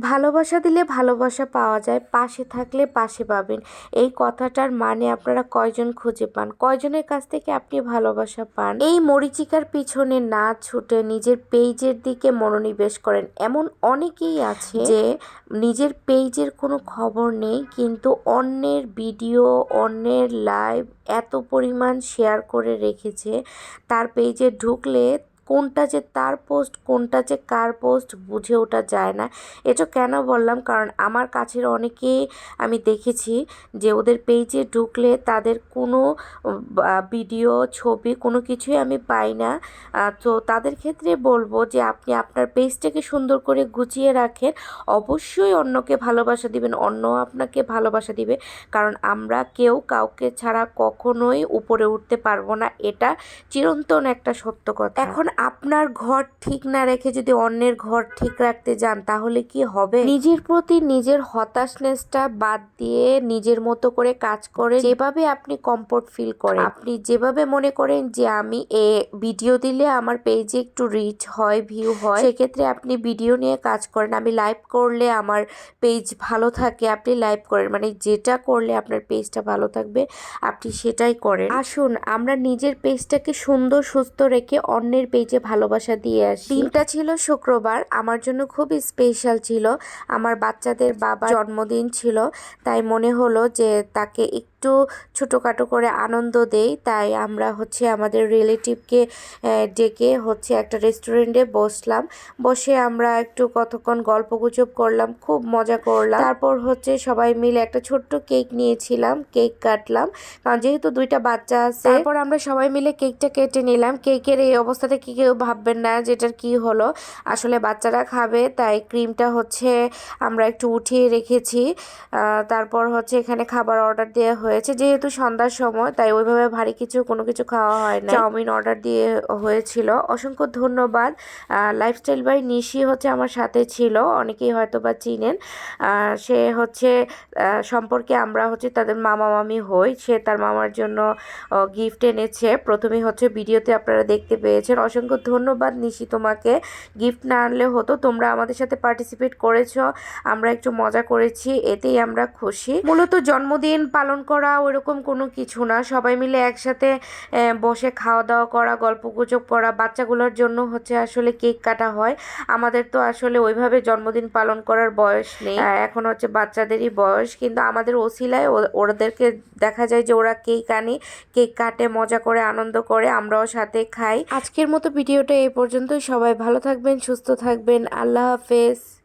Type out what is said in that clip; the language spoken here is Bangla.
ভালোবাসা দিলে ভালোবাসা পাওয়া যায়, পাশে থাকলে পাশে পাবেন। এই কথাটার মানে আপনারা কয়জন খুঁজে পান? কয়জনের কাছ থেকে আপনি ভালোবাসা পান? এই মরীচিকার পিছনে না ছুটে নিজের পেজের দিকে মনোনিবেশ করেন। এমন অনেকেই আছে যে নিজের পেজের কোনো খবর নেই, কিন্তু অন্যের ভিডিও, অন্যের লাইভ এত পরিমাণ শেয়ার করে রেখেছে, তার পেজে ঢুকলে কোনটা যে তার পোস্ট, কোনটা যে কার পোস্ট বুঝে ওঠা যায় না। এটা কেন বললাম? কারণ আমার কাছের অনেকেই আমি দেখেছি যে ওদের পেজে ঢুকলে তাদের কোনো ভিডিও, ছবি কোনো কিছুই আমি পাই না। তো তাদের ক্ষেত্রে বলবো যে আপনি আপনার পেজটাকে সুন্দর করে গুছিয়ে রাখেন। অবশ্যই অন্যকে ভালোবাসা দিবেন, অন্য আপনাকে ভালোবাসা দিবে। কারণ আমরা কেউ কাউকে ছাড়া কখনোই উপরে উঠতে পারবো না, এটা চিরন্তন একটা সত্য কথা। এখন আপনার ঘর ঠিক না রেখে যদি অন্যের ঘর ঠিক রাখতে যান, তাহলে কি হবে? নিজের প্রতি নিজের হতাশনেসটা বাদ দিয়ে নিজের মতো করে কাজ করে যেভাবে আপনি কমফোর্ট ফিল করেন, আপনি যেভাবে মনে করেন যে আমি ভিডিও দিলে আমার পেজে একটু রিচ হয়, ভিউ হয়, সেক্ষেত্রে আপনি ভিডিও নিয়ে কাজ করেন। আমি লাইভ করলে আমার পেজ ভালো থাকে, আপনি লাইভ করেন। মানে যেটা করলে আপনার পেজটা ভালো থাকবে আপনি সেটাই করেন। আসুন আমরা নিজের পেজটাকে সুন্দর সুস্থ রেখে অন্যের পেজে ভালোবাসা দিয়ে আসি। দিনটা ছিল শুক্রবার, আমার জন্য খুবই স্পেশাল ছিল। আমার বাচ্চাদের বাবা জন্মদিন ছিল, তাই মনে হলো যে তাকে একটু ছোটোখাটো করে আনন্দ দেই। তাই আমরা আমাদের রিলেটিভকে ডেকে একটা রেস্টুরেন্টে বসলাম। বসে আমরা একটু কতক্ষণ গল্পগুজব করলাম, খুব মজা করলাম। তারপর সবাই মিলে একটা ছোট্ট কেক নিয়েছিলাম, কেক কাটলাম, কারণ যেহেতু দুইটা বাচ্চা আছে। তারপর আমরা সবাই মিলে কেকটা কেটে নিলাম। কেকের এই অবস্থাতে কি কেউ ভাববেন না যেটার কি হলো, আসলে বাচ্চারা খাবে তাই ক্রিমটা আমরা একটু উঠিয়ে রেখেছি। তারপর এখানে খাবার অর্ডার দেওয়া হয়েছে, যেহেতু সন্ধ্যার সময় তাই ওইভাবে ভারী কোনো কিছু খাওয়া হয় না। চাউমিন অর্ডার দিয়ে হয়েছিল। অসংখ্য ধন্যবাদ। লাইফস্টাইল বাই নিশি আমার সাথে ছিল, অনেকেই হয়তো বা চিনেন। সে সম্পর্কে আমরা তাদের মামা মামি হই। সে তার মামার জন্য গিফট এনেছে, প্রথমেই ভিডিওতে আপনারা দেখতে পেয়েছেন। অসংখ্য ধন্যবাদ নিশি, তোমাকে। গিফট না আনলে হতো, তোমরা আমাদের সাথে পার্টিসিপেট করেছো, আমরা একটু মজা করেছি, এতেই আমরা খুশি। মূলত জন্মদিন পালন করা ওইরকম কোনো কিছু না, সবাই মিলে একসাথে বসে খাওয়া দাওয়া করা, গল্পগুজব করা। বাচ্চাগুলোর জন্য আসলে কেক কাটা হয়। আমাদের তো আসলে ওইভাবে জন্মদিন পালন করার বয়স নেই, এখন বাচ্চাদেরই বয়স, কিন্তু আমাদের ওসিলায় ওদেরকে দেখা যায় যে ওরা কেক আনি, কেক কাটে, মজা করে, আনন্দ করে, আমরাও সাথে খাই। আজকের মতো ভিডিওটা এই পর্যন্তই। সবাই ভালো থাকবেন, সুস্থ থাকবেন। আল্লাহ হাফেজ।